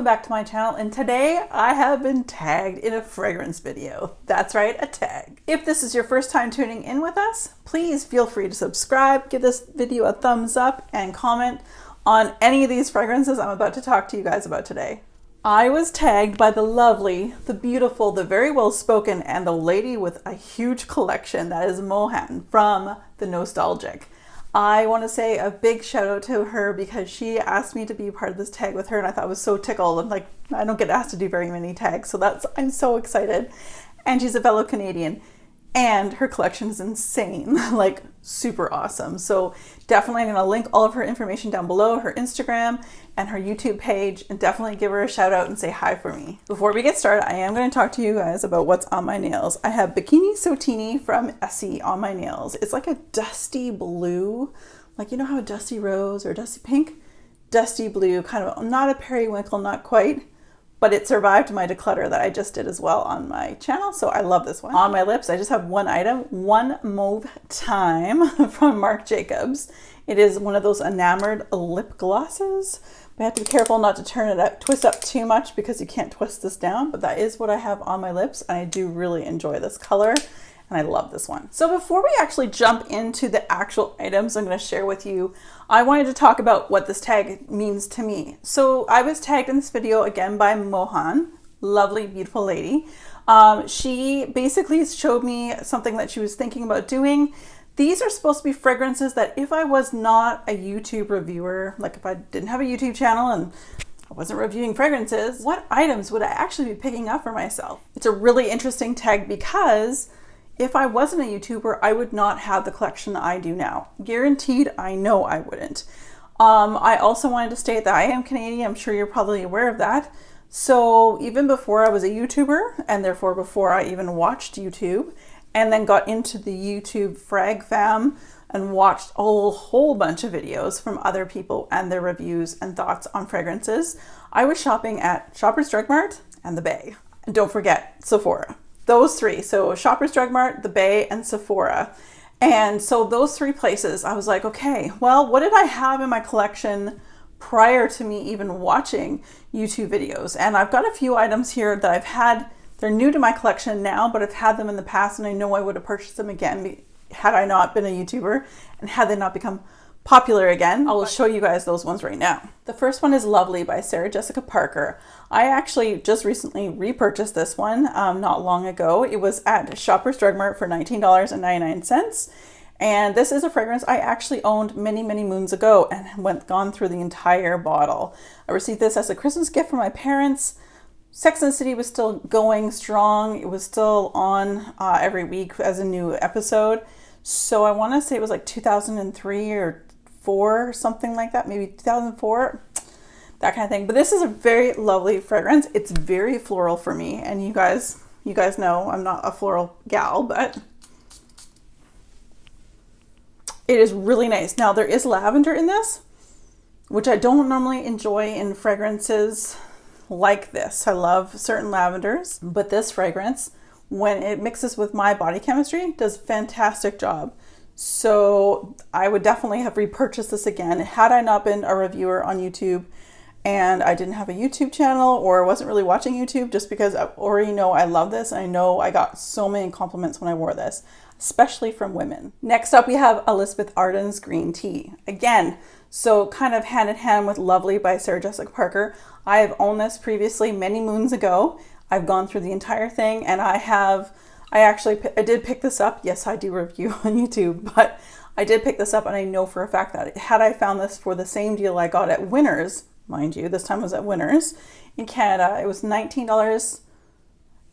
back to my channel, and today I have been tagged in a fragrance video. That's right, a tag. If this is your first time tuning in with us, please feel free to subscribe, give this video a thumbs up, and comment on any of these fragrances I'm about to talk to you guys about today. I was tagged by the lovely, the beautiful, the very well spoken, and the lady with a huge collection that is Mojann from the Nosetalgic. I want to say a big shout out to her because she asked me to be part of this tag with her, and I thought I was so tickled. I'm like, I don't get asked to do very many tags, so I'm so excited. And she's a fellow Canadian, and her collection is insane, like super awesome. So definitely I'm going to link all of her information down below, her Instagram and her YouTube page, and definitely give her a shout out and say hi for me. Before we get started, I am going to talk to you guys about what's on my nails. I have Bikini Sotini from Essie on my nails. It's like a dusty blue, like you know how a dusty rose or dusty pink? Dusty blue, kind of not a periwinkle, not quite. But it survived my declutter that I just did as well on my channel, so I love this one. On my lips, I just have one item, One Mauve Time from Marc Jacobs. It is one of those enamored lip glosses. But I have to be careful not to turn it up, twist up too much because you can't twist this down, but that is what I have on my lips, and I do really enjoy this color. And I love this one. So before we actually jump into the actual items I'm going to share with you, I wanted to talk about what this tag means to me. So I was tagged in this video again by Mojann, lovely, beautiful lady. She basically showed me something that she was thinking about doing. These are supposed to be fragrances that if I was not a YouTube reviewer, like if I didn't have a YouTube channel and I wasn't reviewing fragrances, what items would I actually be picking up for myself? It's a really interesting tag because if I wasn't a YouTuber, I would not have the collection I do now. Guaranteed, I know I wouldn't. I also wanted to state that I am Canadian. I'm sure you're probably aware of that. So even before I was a YouTuber, and therefore before I even watched YouTube, and then got into the YouTube frag fam and watched a whole bunch of videos from other people and their reviews and thoughts on fragrances, I was shopping at Shoppers Drug Mart and the Bay. And don't forget, Sephora. Those three, so Shoppers Drug Mart, the Bay, and Sephora. And so those three places, I was like, okay, well, what did I have in my collection prior to me even watching YouTube videos? And I've got a few items here that I've had, they're new to my collection now, but I've had them in the past and I know I would have purchased them again had I not been a YouTuber and had they not become popular again. I will show you guys those ones right now. The first one is Lovely by Sarah Jessica Parker. I actually just recently repurchased this one not long ago. It was at Shoppers Drug Mart for $19.99. And this is a fragrance I actually owned many, many moons ago and gone through the entire bottle. I received this as a Christmas gift from my parents. Sex and the City was still going strong. It was still on every week as a new episode. So I want to say it was like 2003 or 4, something like that, maybe 2004, that kind of thing. But this is a very lovely fragrance. It's very floral for me, and you guys know I'm not a floral gal, but it is really nice. Now there is lavender in this, which I don't normally enjoy in fragrances like this. I love certain lavenders, but this fragrance, when it mixes with my body chemistry, does a fantastic job. So I would definitely have repurchased this again had I not been a reviewer on YouTube and I didn't have a YouTube channel or wasn't really watching YouTube, just because I already know I love this. I know I got so many compliments when I wore this, especially from women. Next up, we have Elizabeth Arden's Green Tea. Again, so kind of hand in hand with Lovely by Sarah Jessica Parker. I have owned this previously many moons ago. I've gone through the entire thing, and I did pick this up. Yes, I do review on YouTube, but I did pick this up, and I know for a fact that had I found this for the same deal I got at Winners, mind you, this time was at Winners in Canada, it was $19. It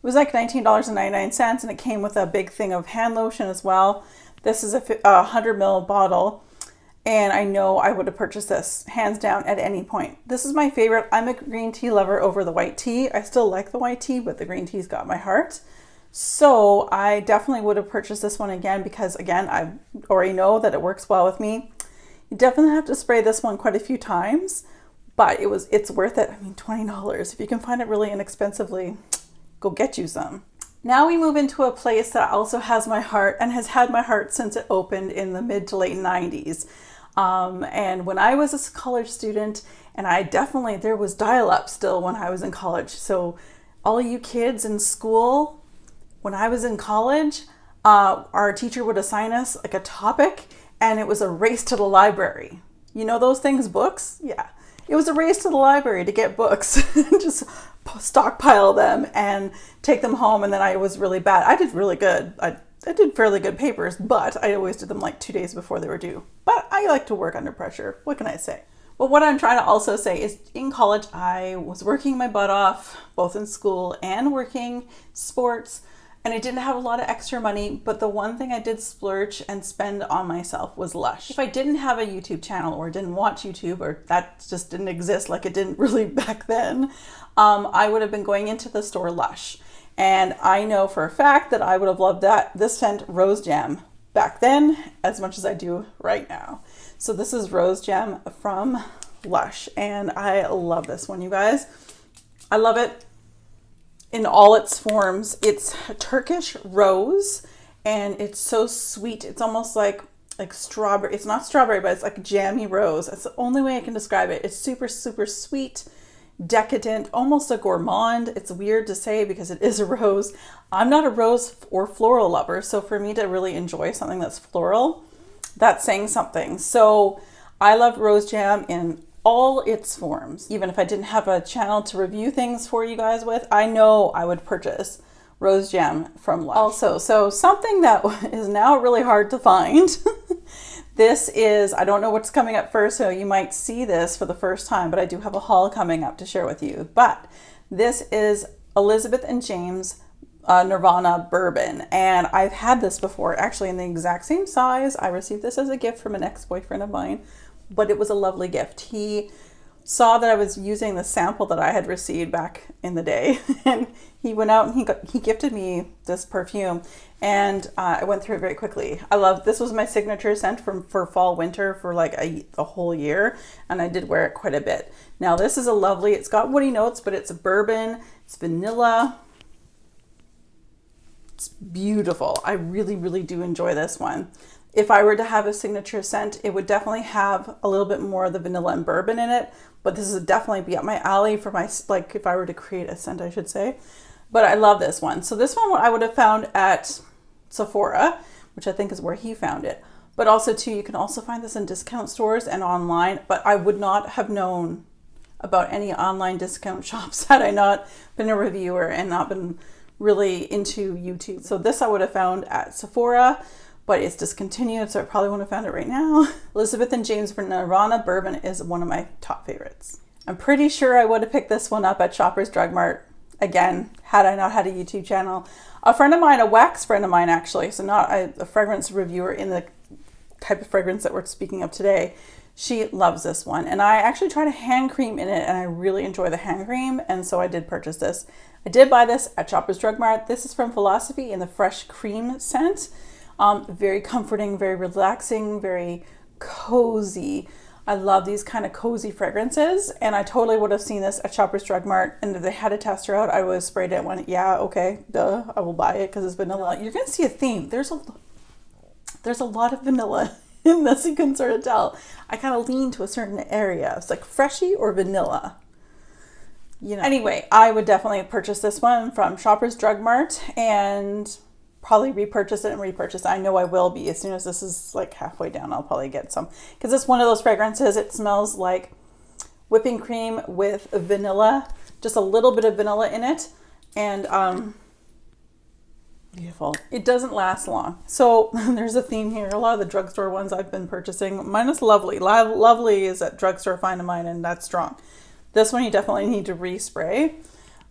was like $19.99, and it came with a big thing of hand lotion as well. This is a 100 ml bottle, and I know I would have purchased this hands down at any point. This is my favorite. I'm a green tea lover over the white tea. I still like the white tea, but the green tea's got my heart. So I definitely would have purchased this one again because, again, I already know that it works well with me. You definitely have to spray this one quite a few times, but it's worth it. I mean, $20. If you can find it really inexpensively, go get you some. Now we move into a place that also has my heart and has had my heart since it opened in the mid to late 90s. And when I was a college student And there was dial-up still when I was in college. So all you kids in school, when I was in college, our teacher would assign us like a topic, and it was a race to the library. You know those things, books? Yeah. It was a race to the library to get books, just stockpile them and take them home. And then I was really bad. I did really good. I did fairly good papers, but I always did them like 2 days before they were due. But I like to work under pressure. What can I say? But what I'm trying to also say is in college, I was working my butt off, both in school and working sports, and I didn't have a lot of extra money, but the one thing I did splurge and spend on myself was Lush. If I didn't have a YouTube channel or didn't watch YouTube, or that just didn't exist like it didn't really back then, I would have been going into the store Lush. And I know for a fact that I would have loved this scent, Rose Jam, back then as much as I do right now. So this is Rose Jam from Lush, and I love this one, you guys. I love it in all its forms. It's Turkish rose, and it's so sweet. It's almost like strawberry. It's not strawberry, but it's like jammy rose. That's the only way I can describe it. It's super, super sweet, decadent, almost a gourmand. It's weird to say because it is a rose. I'm not a rose or floral lover, so for me to really enjoy something that's floral, that's saying something. So I love Rose Jam in all its forms. Even if I didn't have a channel to review things for you guys with, I know I would purchase Rose Jam from Lush. Also, so something that is now really hard to find. This is, I don't know what's coming up first, so you might see this for the first time, but I do have a haul coming up to share with you. But this is Elizabeth and James Nirvana bourbon, and I've had this before actually in the exact same size. I received this as a gift from an ex-boyfriend of mine, but it was a lovely gift. He saw that I was using the sample that I had received back in the day, and he went out and he gifted me this perfume, and I went through it very quickly. This was my signature scent for fall winter for like a whole year, and I did wear it quite a bit. Now this is it's got woody notes, but it's a bourbon, it's vanilla. It's beautiful. I really, really do enjoy this one. If I were to have a signature scent, it would definitely have a little bit more of the vanilla and bourbon in it, but this would definitely be up my alley for my, like if I were to create a scent, I should say. But I love this one. So this one I would have found at Sephora, which I think is where he found it. But also too, you can also find this in discount stores and online, but I would not have known about any online discount shops had I not been a reviewer and not been really into YouTube. So this I would have found at Sephora, but it's discontinued, so I probably wouldn't have found it right now. Elizabeth and James Nirvana bourbon is one of my top favorites. I'm pretty sure I would have picked this one up at Shoppers Drug Mart, again, had I not had a YouTube channel. A friend of mine, a wax friend of mine actually, so not a fragrance reviewer in the type of fragrance that we're speaking of today, she loves this one. And I actually tried a hand cream in it, and I really enjoy the hand cream, and so I did purchase this. I did buy this at Shoppers Drug Mart. This is from Philosophy in the fresh cream scent. Very comforting, very relaxing, very cozy. I love these kind of cozy fragrances, and I totally would have seen this at Shoppers Drug Mart, and if they had a tester out, I would have sprayed it and went, yeah, okay, duh, I will buy it because it's vanilla. You're gonna see a theme. There's a lot of vanilla in this, you can sort of tell. I kind of lean to a certain area. It's like freshy or vanilla. You know. Anyway, I would definitely purchase this one from Shoppers Drug Mart and probably repurchase it and repurchase it. I know I will be as soon as this is like halfway down. I'll probably get some because it's one of those fragrances. It smells like whipping cream with vanilla, just a little bit of vanilla in it, and beautiful. It doesn't last long. So there's a theme here. A lot of the drugstore ones I've been purchasing, minus Lovely. Lovely is a drugstore find of mine, and that's strong. This one you definitely need to respray,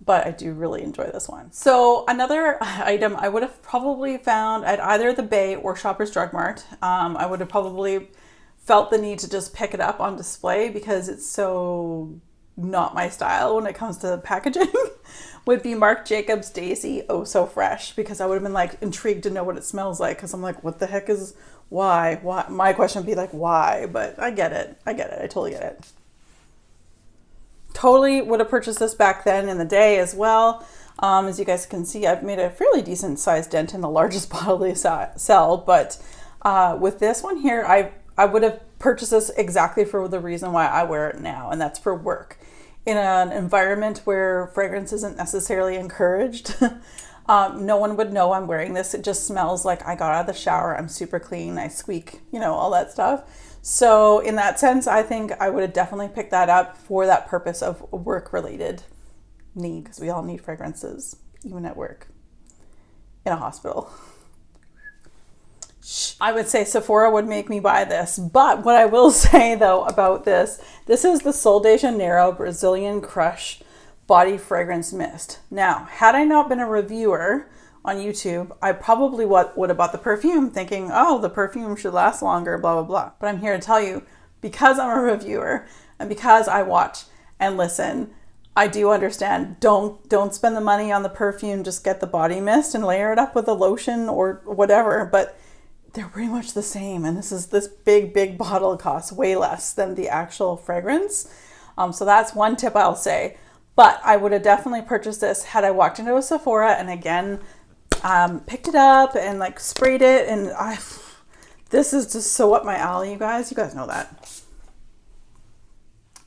but I do really enjoy this one. So another item I would have probably found at either the Bay or Shoppers Drug Mart. I would have probably felt the need to just pick it up on display because it's so not my style when it comes to packaging, would be Marc Jacobs Daisy Oh So Fresh, because I would have been like intrigued to know what it smells like, because I'm like, what the heck is, why? My question would be like, why? But I get it. I totally get it. Totally would have purchased this back then in the day as well. As you guys can see, I've made a fairly decent sized dent in the largest bottle they sell, but with this one here, I would have purchased this exactly for the reason why I wear it now, and that's for work. In an environment where fragrance isn't necessarily encouraged, no one would know I'm wearing this. It just smells like I got out of the shower. I'm super clean. I squeak, you know, all that stuff. So in that sense, I think I would have definitely picked that up for that purpose of work-related need, because we all need fragrances, even at work, in a hospital. I would say Sephora would make me buy this, but what I will say though about this is the Sol de Janeiro Brazilian Crush Body Fragrance Mist. Now, had I not been a reviewer on YouTube, I probably would have bought the perfume thinking, oh, the perfume should last longer, blah, blah, blah. But I'm here to tell you, because I'm a reviewer and because I watch and listen, I do understand, don't spend the money on the perfume, just get the body mist and layer it up with a lotion or whatever. But they're pretty much the same. And this big bottle costs way less than the actual fragrance. So that's one tip I'll say. But I would have definitely purchased this had I walked into a Sephora and again, picked it up and like sprayed it. And this is just so up my alley, you guys. You guys know that.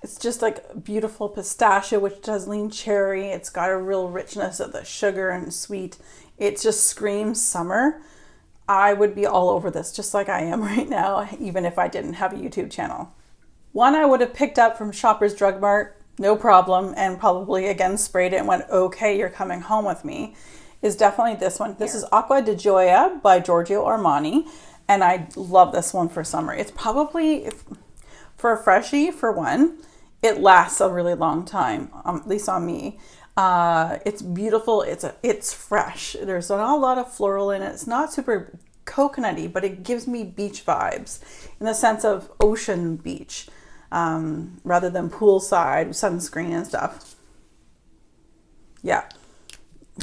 It's just like beautiful pistachio, which does lean cherry. It's got a real richness of the sugar and sweet. It just screams summer. I would be all over this just like I am right now, even if I didn't have a YouTube channel. One I would have picked up from Shoppers Drug Mart, no problem, and probably again sprayed it and went, okay, you're coming home with me, is definitely this one. This is Aqua de Janeiro by Giorgio Armani, and I love this one for summer. It's probably, for a freshie, for one, it lasts a really long time, at least on me. It's beautiful. It's fresh. There's not a lot of floral in it. It's not super coconutty, but it gives me beach vibes in the sense of ocean beach, rather than poolside sunscreen and stuff. Yeah,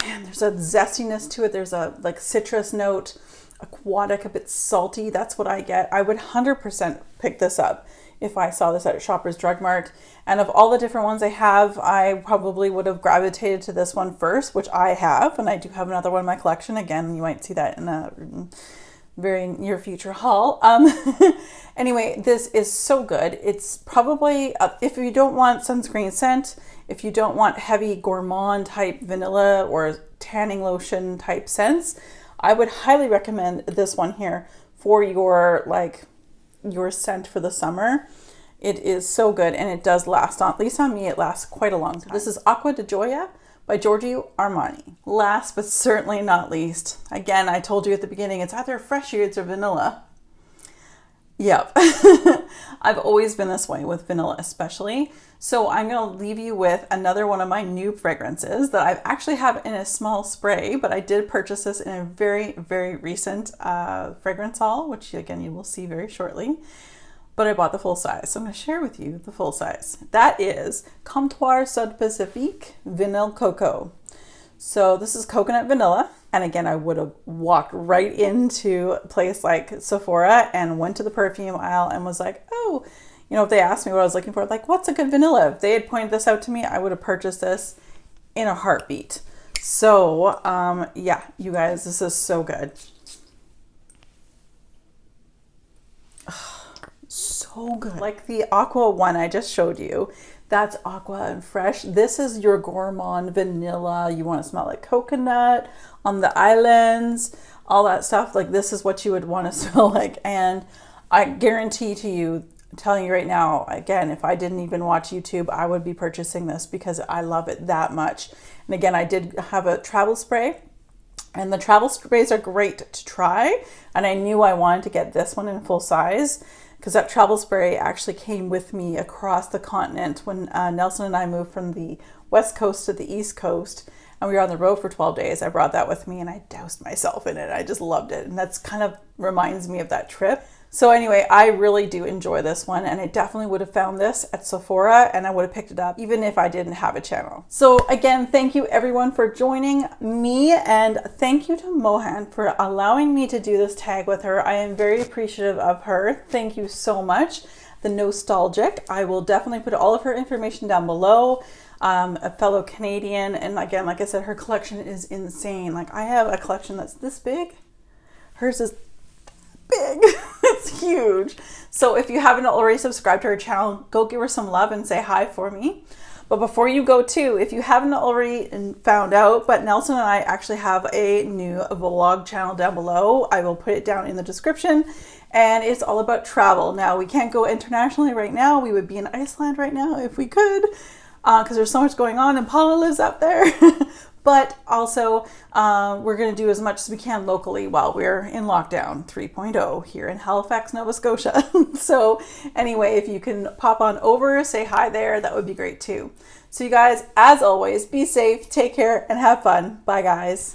man, there's a zestiness to it. There's a like citrus note, aquatic, a bit salty. That's what I get. I would 100% pick this up if I saw this at Shoppers Drug Mart. And of all the different ones I have, I probably would have gravitated to this one first, which I have. And I do have another one in my collection. Again, you might see that in a very near future haul. Anyway, this is so good. It's probably, if you don't want sunscreen scent, if you don't want heavy gourmand type vanilla or tanning lotion type scents, I would highly recommend this one here for your scent for the summer. It is so good, and it does last, at least on me, it lasts quite a long time. This is Aqua de Janeiro by Giorgio Armani. Last but certainly not least, again, I told you at the beginning, it's either fresh or vanilla. Yep. I've always been this way with vanilla especially. So I'm going to leave you with another one of my new fragrances that I actually have in a small spray, but I did purchase this in a very, very recent fragrance haul, which again, you will see very shortly. But I bought the full size. So I'm going to share with you the full size. That is Comptoir Sud Pacifique Vanille Coco. So this is coconut vanilla. And again, I would have walked right into a place like Sephora and went to the perfume aisle and was like, oh, you know, if they asked me what I was looking for, like, what's a good vanilla? If they had pointed this out to me, I would have purchased this in a heartbeat. So, yeah, you guys, this is so good. So good. Like the Aqua one I just showed you, that's Aqua and fresh. This is your gourmand vanilla. You want to smell like coconut on the islands, all that stuff. Like this is what you would want to smell like. And I guarantee to you, I'm telling you right now, again, if I didn't even watch YouTube, I would be purchasing this because I love it that much. And again, I did have a travel spray, and the travel sprays are great to try. And I knew I wanted to get this one in full size because that travel spray actually came with me across the continent when Nelson and I moved from the West Coast to the East Coast, and we were on the road for 12 days. I brought that with me and I doused myself in it. I just loved it. And that's kind of reminds me of that trip. So anyway, I really do enjoy this one, and I definitely would have found this at Sephora, and I would have picked it up even if I didn't have a channel. So again, thank you everyone for joining me, and thank you to Mojann for allowing me to do this tag with her. I am very appreciative of her. Thank you so much. The Nosetalgic. I will definitely put all of her information down below. A fellow Canadian, and again, like I said, her collection is insane. Like I have a collection that's this big. Hers is big. It's huge. So if you haven't already subscribed to her channel, go give her some love and say hi for me. But before you go too, if you haven't already found out, but Nelson and I actually have a new vlog channel down below. I will put it down in the description, and it's all about travel. Now, we can't go internationally right now. We would be in Iceland right now if we could, because there's so much going on and Paula lives up there. But also, we're going to do as much as we can locally while we're in lockdown 3.0 here in Halifax, Nova Scotia. So anyway, if you can pop on over, say hi there, that would be great too. So you guys, as always, be safe, take care, and have fun. Bye, guys.